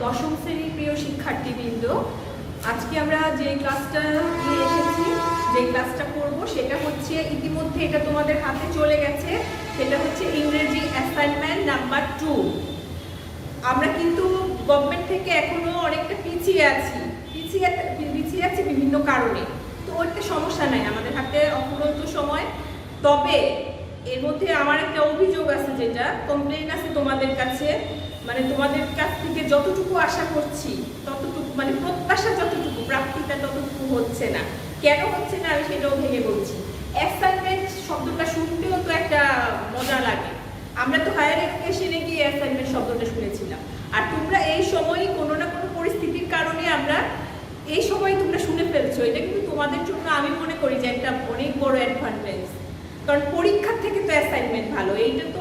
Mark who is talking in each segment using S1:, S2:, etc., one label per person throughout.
S1: দশম শ্রেণীর প্রিয় শিক্ষার্থীবৃন্দ, আজকে আমরা যে ক্লাসটা নিয়ে এসেছি, যে ক্লাসটা করব সেটা হচ্ছে, ইতিমধ্যে এটা তোমাদের হাতে চলে গেছে, সেটা হচ্ছে ইংরেজি অ্যাসাইনমেন্ট নাম্বার 2। আমরা কিন্তু গভর্নমেন্ট থেকে এখনো অনেকটা পিছিয়ে আছি বিভিন্ন কারণে। তো ওইটা সমস্যা নাই, আমাদের হাতে অফুরন্ত সময়। তবে এর মধ্যে আমার একটা অভিযোগ আছে, যেটা কমপ্লেইন আছে তোমাদের কাছে, মানে তোমাদের কাছ থেকে যতটুকু আশা করছি ততটুকু, মানে প্রত্যাশা যতটুকু, প্রাপ্তিটা ততটুকু হচ্ছে না। কেন হচ্ছে না আমি সেটাও ভেঙে বলছি। অ্যাসাইনমেন্ট শব্দটা শুনতেও তো একটা মজা লাগে। আমরা তো হায়ার এডুকেশনে গিয়ে অ্যাসাইনমেন্ট শব্দটা শুনেছিলাম, আর তোমরা এই সময়ই কোনো না কোনো পরিস্থিতির কারণে আমরা এই সময় তোমরা শুনে ফেলছো। এটা কিন্তু তোমাদের জন্য আমি মনে করি যে একটা অনেক বড় অ্যাডভান্টেজ, কারণ পরীক্ষার থেকে তো অ্যাসাইনমেন্ট ভালো, এইটা তো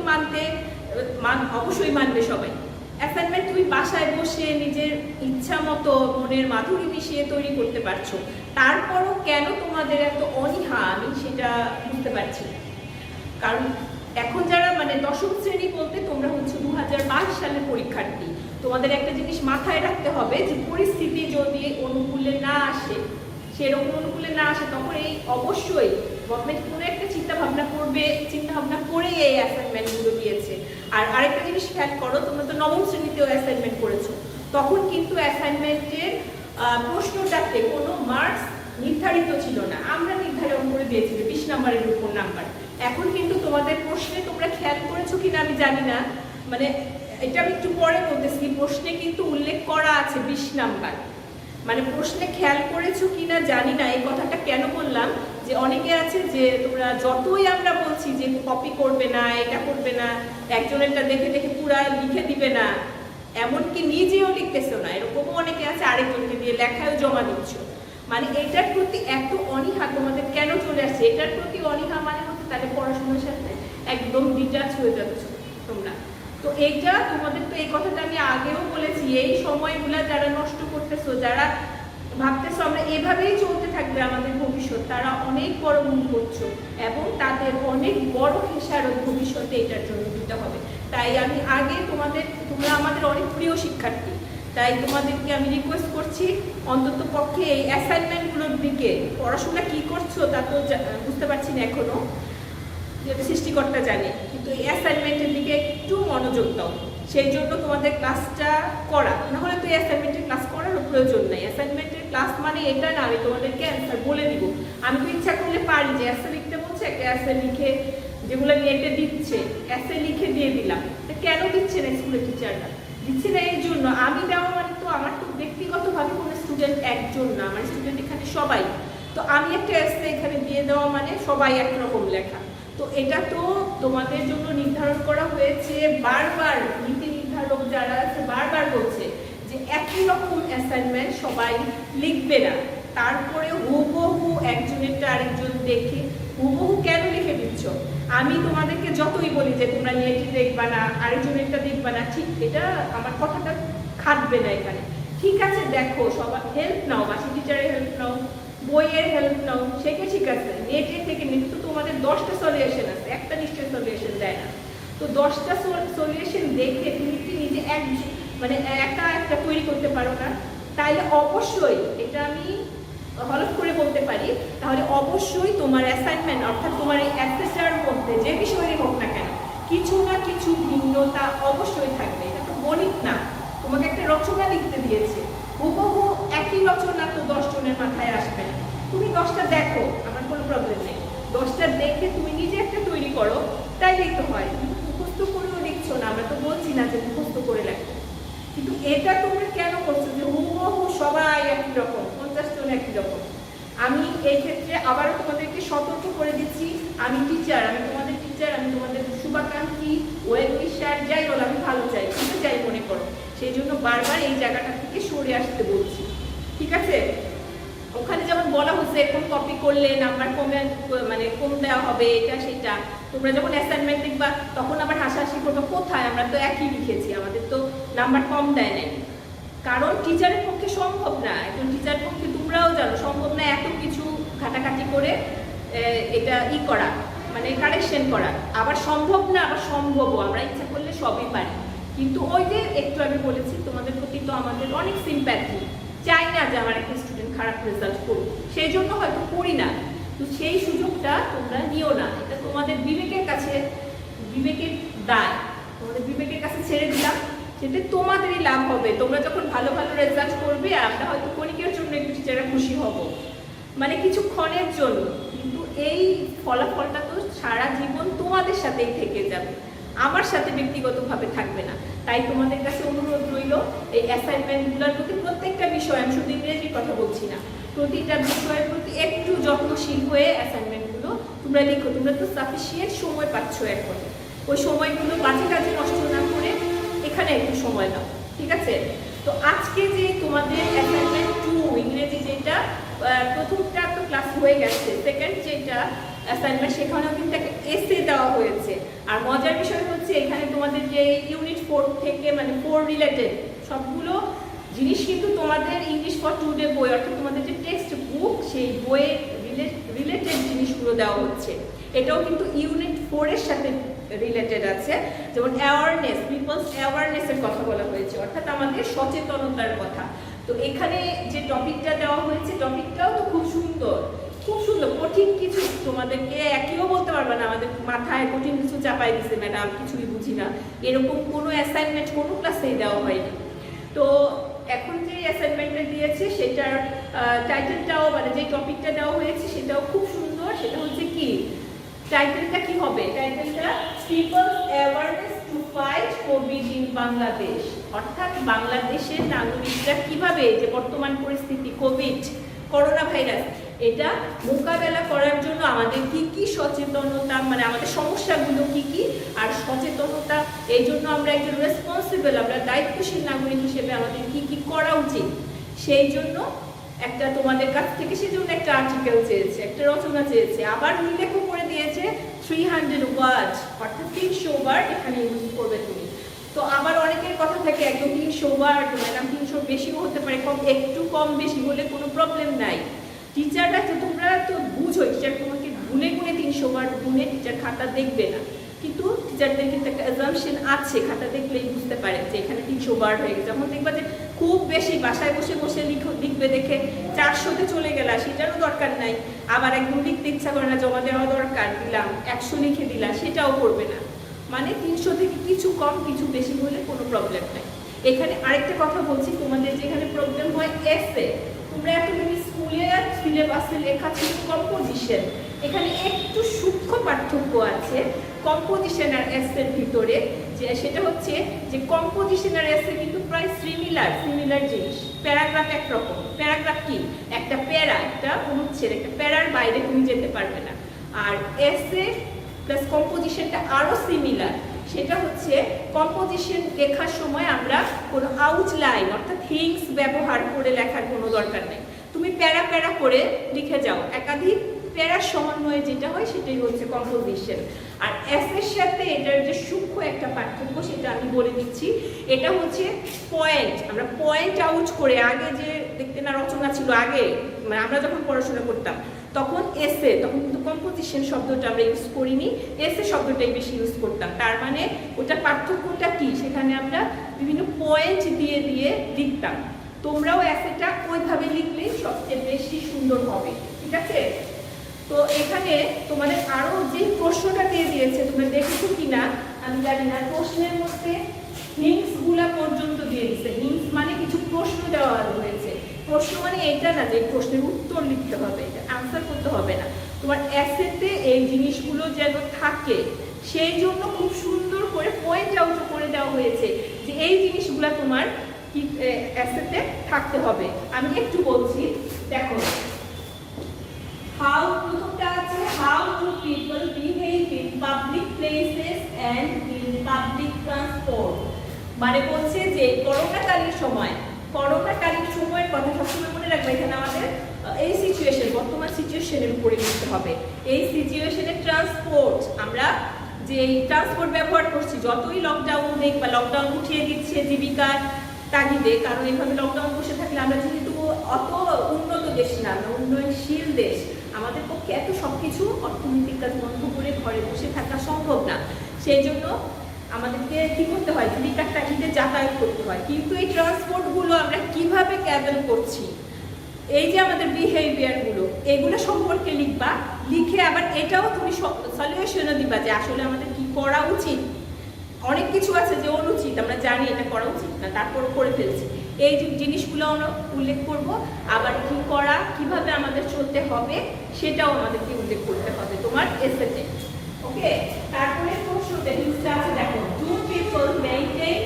S1: অবশ্যই মানবে সবাই। অ্যাসাইনমেন্ট তুমি বাসায় বসে নিজের ইচ্ছা মতো মনের মাধুরী মিশিয়ে তৈরি করতে পারছো, তারপরও কেন তোমাদের এত অনীহা আমি সেটা বুঝতে পারছি। কারণ এখন যারা মানে দশম শ্রেণী বলতে তোমরা হচ্ছে 2022 সালের পরীক্ষার্থী, তোমাদের একটা জিনিস মাথায় রাখতে হবে যে পরিস্থিতি যদি অনুকূলে না আসে, সেরকম অনুকূলে না আসে, তখন এই অবশ্যই গভর্নমেন্ট কোনো একটা চিন্তা ভাবনা করে এই অ্যাসাইনমেন্টগুলো দিয়েছে। আর আরেকটা জিনিস খেয়াল করো, তোমরা তো নবম শ্রেণীতেও অ্যাসাইনমেন্ট করেছো, তখন কিন্তু অ্যাসাইনমেন্টের প্রশ্নটাতে কোনো মার্কস নির্ধারিত ছিল না, আমরা নির্ধারণ করে দিয়েছি 20 নম্বরের উপর নাম্বার। এখন কিন্তু তোমাদের প্রশ্নে তোমরা খেয়াল করেছো কিনা আমি জানি না, মানে এটা আমি একটু পরে বলতেছি, প্রশ্নে কিন্তু উল্লেখ করা আছে 20 নাম্বার। মানে প্রশ্নে খেয়াল করেছো কিনা জানি না। এই কথাটা কেন বললাম, যে অনেকে আছে যে তোমরা যতই আমরা বলছি যে কপি করবে না, এটা করবে না, একজনেরটা দেখে দেখে পুরা লিখে দিবে না, এমনকি নিজেও লিখতেছো না, এরকমও অনেকে আছে, আরেকজনকে দিয়ে লেখায়ও জমা দিচ্ছ। মানে এটার প্রতি এত অনীহা তোমাদের কেন চলে আসছে? এটার প্রতি অনীহা মানে হচ্ছে তাদের পড়াশোনার সাথে একদম ডিটাচ হয়ে যাচ্ছ তোমরা। তো এইটা তোমাদের, তো এই কথাটা আমি আগেও বলেছি, এই সময়গুলা যারা নষ্ট করতেছো, যারা ভাবতেছো আমরা এভাবেই চলতে থাকবে আমাদের ভবিষ্যৎ, তারা অনেক বড় ভুল করছো, এবং তাদের অনেক বড় খেসারত ভবিষ্যতে এটার জন্য দিতে হবে। তাই আমি আগে তোমরা আমাদের অনেক প্রিয় শিক্ষার্থী, তাই তোমাদেরকে আমি রিকোয়েস্ট করছি, অন্তত পক্ষে এই অ্যাসাইনমেন্টগুলোর দিকে পড়াশোনা কি করছো তা তো বুঝতে পারছি না এখনো, যেটা সৃষ্টিকর্তা জানে, কিন্তু এই অ্যাসাইনমেন্টের দিকে একটু মনোযোগ দাও। সেই জন্য তোমাদের ক্লাসটা করা, নাহলে তো এই অ্যাসাইনমেন্টের ক্লাস করারও প্রয়োজন নেই। অ্যাসাইনমেন্টের ক্লাস মানে এটা না আমি তোমাদেরকে অ্যান্সার বলে দিব। আমি তো ইচ্ছা করলে পারি যে অ্যাসে লিখতে বলছে, একটা অ্যাসে লিখে, যেগুলো নেটে দিচ্ছে অ্যাসে লিখে দিয়ে দিলাম। কেন দিচ্ছে না স্কুলের টিচাররা? দিচ্ছে না এই জন্য, আমি দেওয়া মানে তো আমার তো ব্যক্তিগতভাবে কোনো স্টুডেন্ট একজন না, আমার স্টুডেন্ট এখানে সবাই। তো আমি একটা অ্যাসে এখানে দিয়ে দেওয়া মানে সবাই একরকম লেখা। তো এটা তো তোমাদের জন্য নির্ধারণ করা হয়েছে, বারবার নীতি নির্ধারক যারা আছে বারবার বলছে যে একই রকম অ্যাসাইনমেন্ট সবাই লিখবে না। তারপরে হুবহু একজনেরটা আরেকজন দেখে হুবহু কেন লিখে দিচ্ছ? আমি তোমাদেরকে যতই বলি যে তোমরা নেটে দেখবা না, আরেকজনেরটা দেখবা না, ঠিক এটা আমার কথাটা খাটবে না এখানে। ঠিক আছে, দেখো, সবার হেল্প নাও, বাসি টিচারের হেল্প নাও, বইয়ের হেল্প নাও, সেটা ঠিক আছে। নেটের থেকে নেট তো তোমাদের 10টা সলিউশন আছে, একটা নিশ্চয়ই সলিউশন দেয় না। তো 10টা সলিউশন দেখে তুমি কি নিজে একা একটা তৈরি করতে পারো না? তাইলে অবশ্যই, এটা আমি হলফ করে বলতে পারি, তাহলে অবশ্যই তোমার অ্যাসাইনমেন্ট, অর্থাৎ তোমার এই অ্যাসেসটার মধ্যে যে বিষয়েরই হোক না কেন, কিছু না কিছু ভিন্নতা অবশ্যই থাকবে। এটা তো গণিত না, তোমাকে একটা রচনা লিখতে দিয়েছে, হুবহু একই রচনা তো 10 জনের মাথায় আসবে না। তুমি 10টা দেখো, আমার কোনো প্রবলেম নেই, 10টা দেখে তুমি নিজে একটা তৈরি করো, তাইলেই তো হয়। মুখস্থ করেও লিখছো না, আমরা তো বলছি না যে মুখস্থ করে লেখো, কিন্তু এটা তোমরা কেন করছো যে হুবহু সবাই একই রকম, 50 জন একই রকম? আমি এই ক্ষেত্রে আবারও তোমাদেরকে সতর্ক করে দিচ্ছি, আমি টিচার, আমি তোমাদের টিচার, আমি তোমাদের শুভাকাঙ্ক্ষী, ওয়েল উইশার, যাই বলো, আমি ভালো চাই, কিন্তু যাই মনে করো, সেই জন্য বারবার এই জায়গাটা থেকে সরে আসতে বলছি, ঠিক আছে? ওখানে যেমন বলা হচ্ছে এরকম কপি করলে নাম্বার কম দেওয়া হবে, এটা সেটা। তোমরা যখন অ্যাসাইনমেন্ট লিখবা তখন আবার হাসাহাসি করবে, কোথায়, আমরা তো একই লিখেছি, আমাদের তো নাম্বার কম দেয় নাই। কারণ টিচারের পক্ষে সম্ভব না, একজন টিচারের পক্ষে তোমরাও জানো সম্ভব না এত কিছু ঘাটাঘাটি করে এটা করা, মানে কারেকশন করা। আবার সম্ভব না, আবার সম্ভবও, আমরা ইচ্ছা করলে সবই পারি, কিন্তু ওই যে একটু আগে বলেছি তোমাদের প্রতি তো আমাদের অনেক সিম্প্যাথি, চাই না যে আমার একটা স্টুডেন্ট খারাপ রেজাল্ট করুক, সেই জন্য হয়তো করি না। তো সেই সুযোগটা তোমরা নিও না, এটা তোমাদের বিবেকের কাছে, বিবেকের দায়, তোমাদের বিবেকের কাছে ছেড়ে দিলাম, সেটা তোমাদেরই লাভ হবে। তোমরা যখন ভালো ভালো রেজাল্ট করবে, আমরা হয়তো ক্ষণিকের জন্য একটু টিচাররা খুশি হব, মানে কিছুক্ষণের জন্য, কিন্তু এই ফলাফলটা তো সারা জীবন তোমাদের সাথেই থেকে যাবে, আমার সাথে ব্যক্তিগতভাবে থাকবে না। তাই তোমাদের কাছে অনুরোধ রইল, এই অ্যাসাইনমেন্টগুলোর প্রতি প্রত্যেকটা বিষয়, আমি শুধু ইংরেজির কথা বলছি না, প্রতিটা বিষয়ের প্রতি একটু যত্নশীল হয়ে অ্যাসাইনমেন্টগুলো তোমরা লিখো। তোমরা তো সাফিসিয়েন্ট সময় পাচ্ছ এখন, ওই সময়গুলো বাজে কাজে নষ্ট না করে এখানে একটু সময় দাও, ঠিক আছে? তো আজকে যে তোমাদের অ্যাসাইনমেন্ট 2 ইংরেজি, যেটা প্রথমটা তো ক্লাস হয়ে গেছে, সেকেন্ড যেটা অ্যাসাইনমেন্ট সেখানেও কিন্তু একটা এসে দেওয়া হয়েছে। আর মজার বিষয় হচ্ছে এখানে তোমাদের যে ইউনিট 4 থেকে মানে 4 রিলেটেড সবগুলো জিনিস কিন্তু তোমাদের ইংলিশ ফর টুডে বই, অর্থাৎ তোমাদের যে টেক্সট বুক, সেই বইয়ের রিলেটেড জিনিসগুলো দেওয়া হচ্ছে। এটাও কিন্তু ইউনিট 4 এর সাথে রিলেটেড আছে। যেমন অ্যাওয়ারনেস, পিপলস অ্যাওয়ারনেসের কথা বলা হয়েছে, অর্থাৎ আমাদের সচেতনতার কথা। তো এখানে যে টপিকটা দেওয়া হয়েছে, টপিকটাও তো খুব সুন্দর, খুব সুন্দর। কঠিন কিছু তোমাদেরকে একইও বলতে পারবে না আমাদের মাথায় কঠিন কিছু চাপাই দিছে ম্যাডাম, কিছুই বুঝি না, এরকম কোনো অ্যাসাইনমেন্ট কোনো ক্লাসেই দেওয়া হয়নি। তো এখন যে অ্যাসাইনমেন্টটা দিয়েছে সেটার টাইটেলটাও, মানে যে টপিকটা দেওয়া হয়েছে সেটাও খুব সুন্দর। সেটা হচ্ছে কি, টাইটেলটা কি হবে? টাইটেলটা people's awareness to fight Covid in Bangladesh, অর্থাৎ বাংলাদেশের নাগরিকরা কিভাবে যে বর্তমান পরিস্থিতি কোভিড, করোনা ভাইরাস, এটা মোকাবেলা করার জন্য আমাদের কি কি সচেতনতা, মানে আমাদের সমস্যাগুলো কি কি, আর সচেতনতা, এই জন্য আমরা একজন রেসপন্সিবল, আমরা দায়িত্বশীল নাগরিক হিসেবে আমাদের কি কি করা উচিত, সেই জন্য একটা তোমাদের কাছ থেকে সেজন্য একটা আর্টিকেল চেয়েছে, একটা রচনা চেয়েছে। আবার উল্লেখও করে দিয়েছে 300 ওয়ার্ড, অর্থাৎ 300 বার এখানে ইউজ করবে তুমি। তো আবার অনেকের কথা থাকে একদম 300 ওয়ার্ড, ম্যাডাম 300 বেশিও হতে পারে, কম, একটু কম বেশি হলে কোনো প্রবলেম নাই। টিচাররা তো, তোমরা তো বুঝো, টিচার তোমাকে গুনে গুনে 300 বার গুনে টিচার খাতা দেখবে না, কিন্তু টিচারদের কিন্তু একটা অ্যাজাম্পশন আছে, খাতা দেখলেই বুঝতে পারে যে এখানে 300 বার হয়ে গেছে। যখন দেখবা যে খুব বেশি, বাসায় বসে বসে লিখবে দেখে 400-তে চলে গেলা, সেটারও দরকার নাই। আবার একদম লিখতে ইচ্ছা করে না, জমা দেওয়া দরকার, দিলাম 100 লিখে দিলা, সেটাও করবে না। মানে 300 থেকে কিছু কম কিছু বেশি হলে কোনো প্রবলেম নাই। এখানে আরেকটা কথা বলছি, তোমাদের যেখানে প্রবলেম হয় এসে, তোমরা এতদিন স্কুলে সিলেবাসে লেখা ছিল কম্পোজিশন, এখানে একটু সূক্ষ্ম পার্থক্য আছে কম্পোজিশন আর এসের ভিতরে, যে সেটা হচ্ছে যে কম্পোজিশন আর এসে কিন্তু প্রায় সিমিলার জিনিস। প্যারাগ্রাফ একরকম, প্যারাগ্রাফ কি, একটা প্যারা, একটা অনুচ্ছেদ, একটা প্যারার বাইরে তুমি যেতে পারবে না। আর এসে প্লাস কম্পোজিশনটা আরও সিমিলার, সেটা হচ্ছে কম্পোজিশন লেখার সময় আমরা কোনো আউটলাইন অর্থাৎ থিংস ব্যবহার করে লেখার কোনো দরকার নেই, তুমি প্যারা প্যারা করে লিখে যাও, একাধিক প্যারার সমন্বয়ে যেটা হয় সেটাই হচ্ছে কম্পোজিশন। আর এসের সাথে এটার যে সূক্ষ্ম একটা পার্থক্য সেটা আমি বলে দিচ্ছি, এটা হচ্ছে পয়েন্ট, আমরা পয়েন্ট আউট করে, আগে যে দেখতে না রচনা ছিল আগে, মানে আমরা যখন পড়াশোনা করতাম তখন এসে, তখন কিন্তু কম্পোজিশন শব্দটা আমরা ইউজ করিনি, এসে শব্দটাই বেশি ইউজ করতাম। তার মানে ওটার পার্থক্যটা কি, সেখানে আমরা বিভিন্ন পয়েন্ট দিয়ে দিয়ে লিখতাম। তোমরাও এসেটা ওইভাবে লিখলেই সবচেয়ে বেশি সুন্দর হবে, ঠিক আছে? তো এখানে তোমাদের আরো যে প্রশ্নটা দিয়ে দিয়েছে, তোমরা দেখেছো কিনা আমি জানি না, প্রশ্নের মধ্যে হিংস গুলা পর্যন্ত দিয়ে দিচ্ছে। হিংস মানে কিছু প্রশ্ন দেওয়া হয়েছে, প্রশ্ন মানে এটা না যে প্রশ্নের উত্তর লিখতে হবে, এটা আনসার করতে হবে না, তোমার এসেতে এই জিনিসগুলো যেন থাকে সেই জন্য খুব সুন্দর করে পয়েন্ট আউট করে দেওয়া হয়েছে যে এই জিনিসগুলা তোমার এসেতে থাকতে হবে। আমি একটু বলছি, দেখো, হাউ, প্রথমটা আছে how do people behave in public places and in public transport, মানে বলছে যে করোনাকালীন সময়ের কথা সবসময় মনে রাখবে, এখানে আমাদের এই সিচুয়েশন, বর্তমান সিচুয়েশনের উপরে লিখতে হবে। এই সিচুয়েশনে ট্রান্সপোর্ট, আমরা যে ট্রান্সপোর্ট ব্যবহার করছি, যতই লকডাউন দেখ বা লকডাউন উঠিয়ে দিচ্ছে জীবিকার তাগিদে, কারণ এইভাবে লকডাউন বসে থাকলে আমরা যেহেতু অত উন্নত দেশ না, আমরা উন্নয়নশীল দেশ, আমাদের পক্ষে এত সব কিছু অর্থনৈতিক কাজ বন্ধ করে ঘরে বসে থাকা সম্ভব না, সেই জন্য আমাদেরকে কি করতে হয়, জীবিকার তাগিদে যাতায়াত করতে হয়, কিন্তু এই ট্রান্সপোর্টগুলো আমরা কিভাবে ট্রাভেল করছি, এই যে আমাদের বিহেভিয়ারগুলো, এগুলো সম্পর্কে লিখবা। লিখে আবার এটাও তুমি সলিউশনও দিবা যে আসলে আমাদের কি করা উচিত। অনেক কিছু আছে যে অনুচিত, আমরা জানি এটা করা উচিত না, তারপরও করে ফেলছি। এই জিনিসগুলো আমরা উল্লেখ করব। আবার কি করা, কিভাবে আমাদের চলতে হবে সেটাও আমাদেরকে উল্লেখ করতে হবে তোমার এসেতে। ওকে, তারপরে প্রশ্নতে হিংসা আছে, দেখো, do people maintain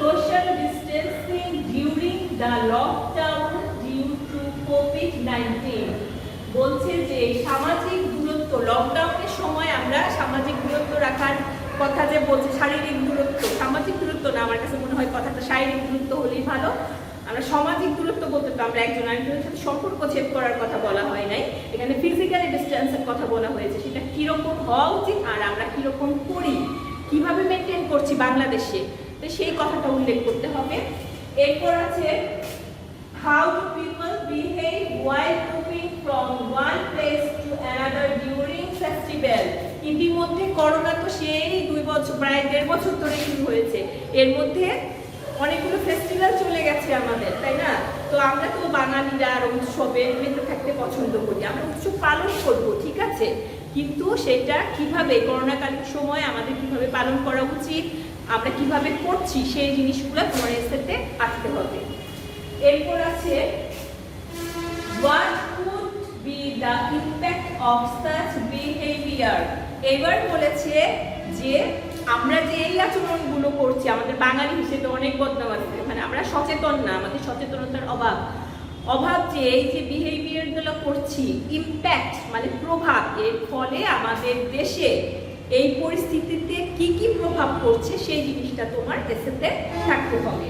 S1: social distancing during the lockdown due to কোভিড-19? বলছে যে সামাজিক দূরত্ব, লকডাউনের সময় আমরা সামাজিক দূরত্ব রাখার কথা যে বলছে, শারীরিক দূরত্ব, সামাজিক দূরত্ব না, আমার কাছে মনে হয় কথাটা শারীরিক দূরত্ব হলেই ভালো। আমরা সামাজিক দূরত্ব বলতে তো আমরা একজন আরেকজনের সাথে সম্পর্ক ছেদ করার কথা বলা হয় নাই, এখানে ফিজিক্যালি ডিস্টেন্সের কথা বলা হয়েছে। সেটা কিরকম হওয়া উচিত আর আমরা কিরকম করি, কিভাবে মেনটেন করছি বাংলাদেশে, তো সেই কথাটা উল্লেখ করতে হবে। এরপর আছে how do people behave while moving from one place to another during festival? ইতিমধ্যে করোনা তো সেই 2 বছর, প্রায় 1.5 বছর ধরে শুরু হয়েছে, এর মধ্যে অনেকগুলো ফেস্টিভ্যাল চলে গেছে আমাদের, তাই না? তো আমরা তো বাঙালিরা আর উৎসবে মেতে থাকতে পছন্দ করি, আমরা উৎসব পালন করব, ঠিক আছে, কিন্তু সেটা কিভাবে করোনাকালীন সময় আমাদের কিভাবে পালন করা উচিত, আমরা কিভাবে করছি, সেই জিনিসগুলো তোমার এসেতে আসতে হবে। এরপর আছে what would be the impact of such behavior? এবার বলেছে যে আমরা যে এই আচরণগুলো করছি, আমাদের বাঙালি হিসেবে অনেক বদনাম আছে, মানে আমরা সচেতন না, আমাদের সচেতনতার অভাব যে এই যে বিহেভিয়ারগুলো করছি, ইম্প্যাক্ট মানে প্রভাব, এর ফলে আমাদের দেশে এই পরিস্থিতিতে কি কি প্রভাব পড়ছে সেই জিনিসটা তোমার এসেতে থাকতে হবে।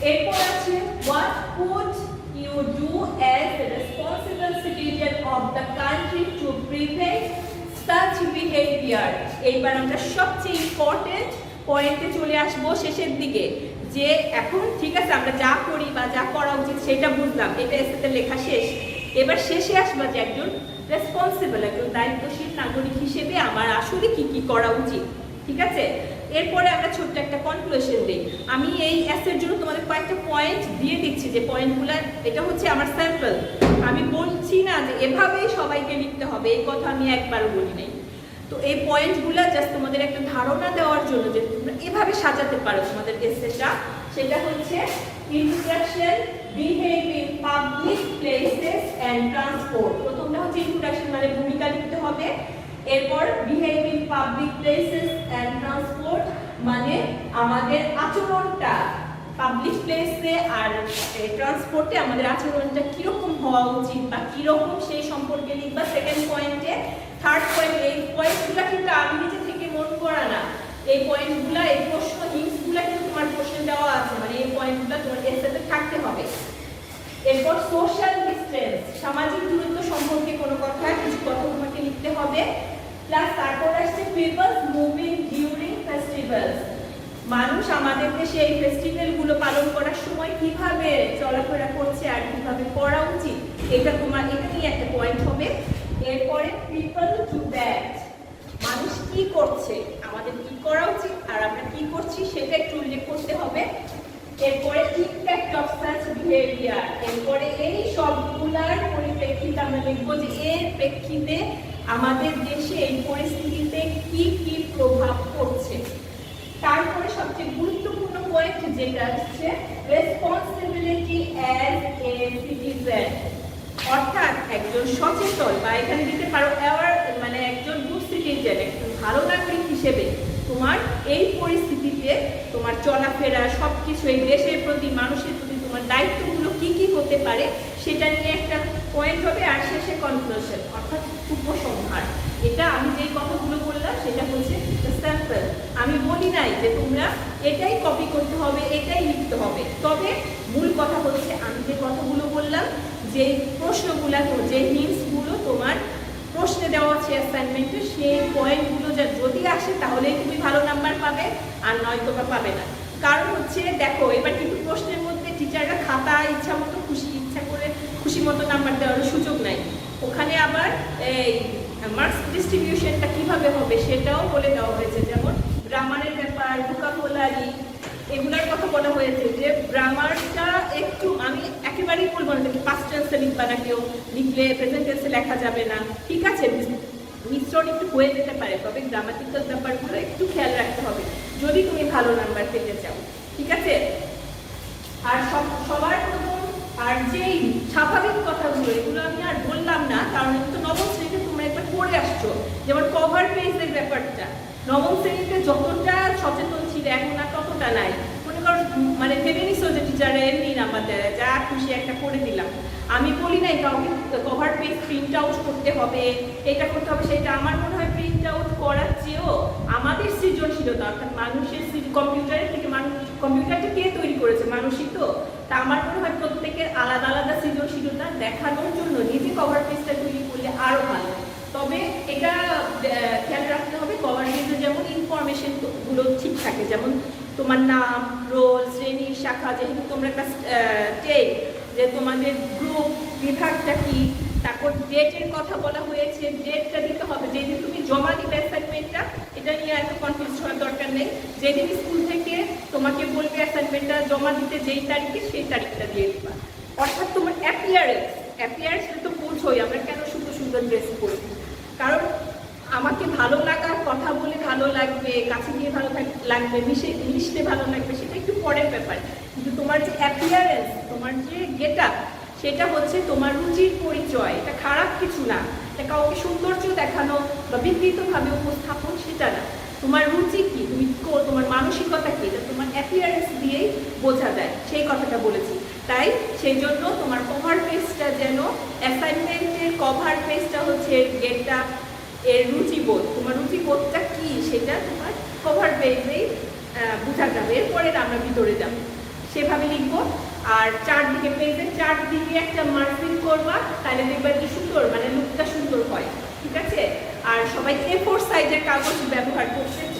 S1: এরপর আছে what would you do as a responsible citizen of the country to prevent such behavior? এইবার আমরা সবচেয়ে ইম্পর্টেন্ট পয়েন্টে চলে আসবো শেষের দিকে, যে এখন ঠিক আছে আমরা যা করি বা যা করা উচিত সেটা বুঝলাম, এটা এসেতে লেখা শেষ। এবার শেষে আসবা যে একজন রেসপন্সিবল, একজন দায়িত্বশীল নাগরিক হিসেবে আমার আসলে কি কি করা উচিত, ঠিক আছে। এরপরে আমরা ছোট্ট একটা কনক্লুশন দিই। আমি এই এসের জন্য তোমাদের কয়েকটা পয়েন্ট দিয়ে দিচ্ছি, যে পয়েন্টগুলো, এটা হচ্ছে আমার স্যাম্পল, আমি বলছি না যে এভাবেই সবাইকে লিখতে হবে, এই কথা আমি একবারও বলি নাই। তো এই পয়েন্টগুলো জাস্ট তোমাদের একটা ধারণা দেওয়ার জন্য যে তোমরা এভাবে সাজাতে পারো তোমাদের এসেটা। সেটা হচ্ছে introduction, behave in public places and transport. প্রথমটা হচ্ছে ইন্ট্রোডাকশন, মানে ভূমিকা লিখতে হবে। এরপর behave in public places and transport, মানে আমাদের আচরণটা পাবলিক প্লেসে আর ট্রান্সপোর্টে আমাদের আচরণটা কিরকম হওয়া উচিত বা কিরকম সেই সম্পর্কে লিখবা সেকেন্ড পয়েন্টে। থার্ড পয়েন্ট, এই পয়েন্টগুলো কিন্তু আমি নিজে থেকে মন করা না, এই পয়েন্টগুলো, এই প্রশ্ন হিংসগুলো কিন্তু তোমার প্রশ্ন দেওয়া আছে, মানে এই পয়েন্টগুলো তোমার এর সাথে থাকতে হবে। এরপর সোশ্যাল ডিস্টেন্স, সামাজিক দূরত্ব সম্পর্কে কোনো কথা, কিছু কথা তোমাকে লিখতে হবে। প্লাস তারপর আসছে পিপলস মুভিং ডিউরিং ফেস্টিভ্যালস, মানুষ আমাদের দেশে এই ফেস্টিভ্যালগুলো পালন করার সময় কিভাবে চলাফেরা করছে আর কিভাবে করা উচিত, এটা তোমার, এটা নিয়ে একটা পয়েন্ট হবে। এরপরে পিপল টু দ্যাট, মানুষ কি করছে, আমাদের কি করা উচিত আর আমরা কি করছি সেটা একটু উল্লেখ করতে হবে। এরপরে ইম্প্যাক্ট অফ সাচ বিহেভিয়ার, এরপরে এই সবগুলার পরিপ্রেক্ষিতে আমরা দেখবো যে এর প্রেক্ষিতে আমাদের দেশে এই পরিস্থিতিতে কি কি প্রভাব পড়ছে। তারপরে সবচেয়ে গুরুত্বপূর্ণ পয়েন্ট যেটা হচ্ছে রেসপন্সিবিলিটি অ্যাজ এ সিটিজেন, অর্থাৎ একজন সচেতন, বা এখানে দিতে পারো অ্যাওয়ার, মানে একজন গুড সিটিজেন, একজন ভালো নাগরিক হিসেবে তোমার এই পরিস্থিতিতে তোমার চলাফেরা সবকিছু, এই দেশের প্রতি, মানুষের প্রতি তোমার দায়িত্বগুলো কি কি হতে পারে সেটা নিয়ে একটা পয়েন্ট হবে। আর শেষে কনক্লুশন, অর্থাৎ উপসংহার। এটা আমি যে কথাগুলো বললাম সেটা হচ্ছে স্যাম্পল, আমি বলি নাই যে তোমরা এটাই কপি করতে হবে, এটাই লিখতে হবে। তবে মূল কথা হচ্ছে আমি যে কথাগুলো বললাম, যে প্রশ্নগুলো, যে হিন্টসগুলো তোমার প্রশ্নে দেওয়া আছে অ্যাসাইনমেন্টে, সেই পয়েন্টগুলো যদি আসে তাহলেই তুমি ভালো নাম্বার পাবে, আর নয়তো বা পাবে না। কারণ হচ্ছে দেখো, এবার কিন্তু প্রশ্নের মধ্যে টিচাররা খাতা ইচ্ছা করে খুশি মতো নাম্বার দেওয়ার সুযোগ নাই, ওখানে আবার এই মার্কস ডিস্ট্রিবিউশনটা কিভাবে হবে সেটাও বলে দেওয়া হয়েছে, যেমন গ্রামারের ব্যাপার, বলা হয়েছে যে গ্রামারটা একটু, আমি একেবারেই বলবো না যে পাস্ট টেন্সে লিখবা না, কেউ লিখলে প্রেজেন্ট টেন্সে লেখা যাবে না, ঠিক আছে, মিশ্রণ একটু হয়ে যেতে পারে, তবে গ্রামাটিক্যাল ব্যাপারগুলো একটু খেয়াল রাখতে হবে যদি তুমি ভালো নাম্বার পেতে চাও, ঠিক আছে। আর সবার প্রথম আর যেই স্বাভাবিক কথাগুলো, এগুলো আমি আর বললাম না, কারণ এগুলো তো নবম শ্রেণীতে তোমরা একবার পড়ে আসছো, যেমন কভার পেজের ব্যাপারটা নবম শ্রেণীতে যতটা সচেতন ছিল এখন আর ততটা নাই। মনে করো মানে ভেবে নিছো যে টিচারে এমনি নাম্বার দেয়, যা খুশি একটা করে দিলাম। আমি বলি নাই কাউকে কভার পেজ প্রিন্ট আউট করতে হবে, এটা করতে হবে সেটা। আমার মনে হয় প্রিন্ট আউট করার চেয়েও আমাদের সৃজনশীলতা, অর্থাৎ মানুষের কম্পিউটারের থেকে, মানুষ কম্পিউটারটা কে তৈরি করেছে, মানুষই তো। তা আমার মনে হয় প্রত্যেকের আলাদা আলাদা সৃজনশীলতা দেখানোর জন্য নিজে কভার পেজটা তৈরি করলে আরো ভালো। তবে এটা খেয়াল রাখতে হবে কভার পেজে যেমন ইনফরমেশন গুলো ঠিক থাকে, যেমন তোমার নাম, রোল, শ্রেণী, শাখা, যেহেতু তোমরা একটা টেন, যে তোমাদের গ্রুপ, বিভাগটা কি, তারপর ডেটের কথা বলা হয়েছে, ডেটটা দিতে হবে যেদিন তুমি জমা দিবে অ্যাসাইনমেন্টটা। এটা নিয়ে এত কনফিউজ হওয়ার দরকার নেই, যেদিন স্কুল থেকে তোমাকে বলবে অ্যাসাইনমেন্টটা জমা দিতে যেই তারিখে, সেই তারিখটা দিয়ে দিবা। অর্থাৎ তোমার অ্যাপিয়ারেন্স তো বোঝোই আমরা কেন সুন্দর সুন্দর ড্রেস পরি, কারণ আমাকে ভালো লাগা, কথা বলে ভালো লাগবে, কাছে গিয়ে ভালো লাগবে, মিশতে ভালো লাগবে, সেটা একটু পরের ব্যাপার। কিন্তু তোমার যে অ্যাপিয়ারেন্স, তোমার যে গেট আপ, সেটা হচ্ছে তোমার রুচির পরিচয়। এটা খারাপ কিছু না, এটা কাউকে সৌন্দর্য দেখানো বা বিকৃতভাবে উপস্থাপন সেটা না। তোমার রুচি কি, তুমি তোমার মানসিকতা কি, এটা তোমার অ্যাপিয়ারেন্স দিয়েই বোঝা যায়, সেই কথাটা বলেছি। তাই সেই জন্য তোমার কভার পেজটা যেন, অ্যাসাইনমেন্টের কভার পেজটা হচ্ছে গেট আপ, এর রুচিবোধ, তোমার রুচিবোধটা কি সেটা তোমার কভার পেজেই বোঝা যাবে। এরপরে আমরা ভিতরে যাব, সেভাবে লিখবো। আর চারদিকে, পেজের চারদিকে একটা মার্কিং করবা, তাহলে দেখবা কি সুন্দর, মানে লুকটা সুন্দর হয়, ঠিক আছে। আর সবাই A4 সাইজের কাগজ ব্যবহার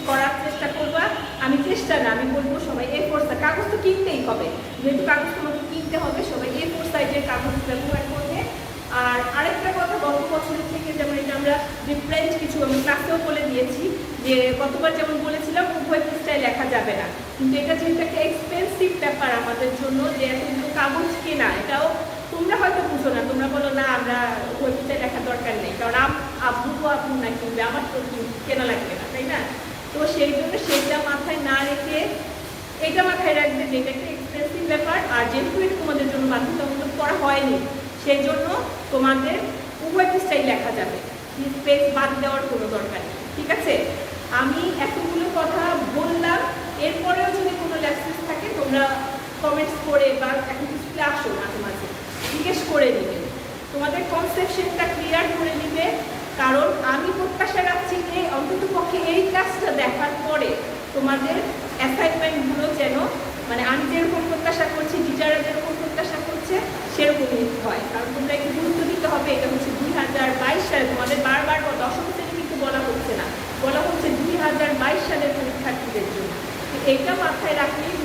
S1: করার চেষ্টা করবা। আমি বলবো সবাই A4 কাগজ তো কিনতেই হবে, যেহেতু কাগজ তোমাকে কিনতে হবে, সবাই A4 সাইজের কাগজ ব্যবহার করবে। আর আরেকটা কথা, গত বছরের থেকে যেমন এটা আমরা ডিফারেন্ট কিছু আমি ক্লাসেও বলে দিয়েছি, যে গতবার যেমন বলেছিলাম উভয় পৃষ্ঠায় লেখা যাবে না, কিন্তু এটা যেহেতু একটা এক্সপেন্সিভ ব্যাপার আমাদের জন্য, যে এতগুলো কাগজ কেনা, এটাও তোমরা হয়তো বুঝো না, তোমরা বলো না আমরা উভয় পৃষ্ঠায় লেখার দরকার নেই, কারণ আপু না কিনবে, আমার তো কেনা লাগবে না, তাই না। তো সেই জন্য সেটা মাথায় না রেখে এটা মাথায় রাখবে যে এটা একটা এক্সপেন্সিভ ব্যাপার, আর যেহেতু এটা তোমাদের জন্য বাধ্যতামূলক করা হয়নি, সেই জন্য তোমাদের উভয় পৃষ্ঠায় লেখা যাবে, স্পেস বাদ দেওয়ার কোনো দরকার নেই, ঠিক আছে। আমি এতগুলো কথা বললাম, এরপরেও যদি কোনো ল্যাপসেস থাকে তোমরা কমেন্টস করে বা এখন কিছুতে আসো, মাঝে মাঝে জিজ্ঞেস করে নিবে, তোমাদের কনসেপশনটা ক্লিয়ার করে নিবে। কারণ আমি প্রত্যাশা রাখছি যে অন্তত পক্ষে এই ক্লাসটা দেখার পরে তোমাদের অ্যাসাইনমেন্টগুলো যেন, মানে আমি যেরকম প্রত্যাশা করছি, টিচাররা যেরকম প্রত্যাশা করছে সেরকমই হয়। কারণ তোমরা একটু গুরুত্ব দিতে হবে, এটা হচ্ছে 2022 সালে তোমাদের, বারবার দশম শ্রেণী কিন্তু বলা হচ্ছে না, বলা হচ্ছে 2022 সালের পরীক্ষার্থীদের জন্য। এইটা মাথায় রাখলেই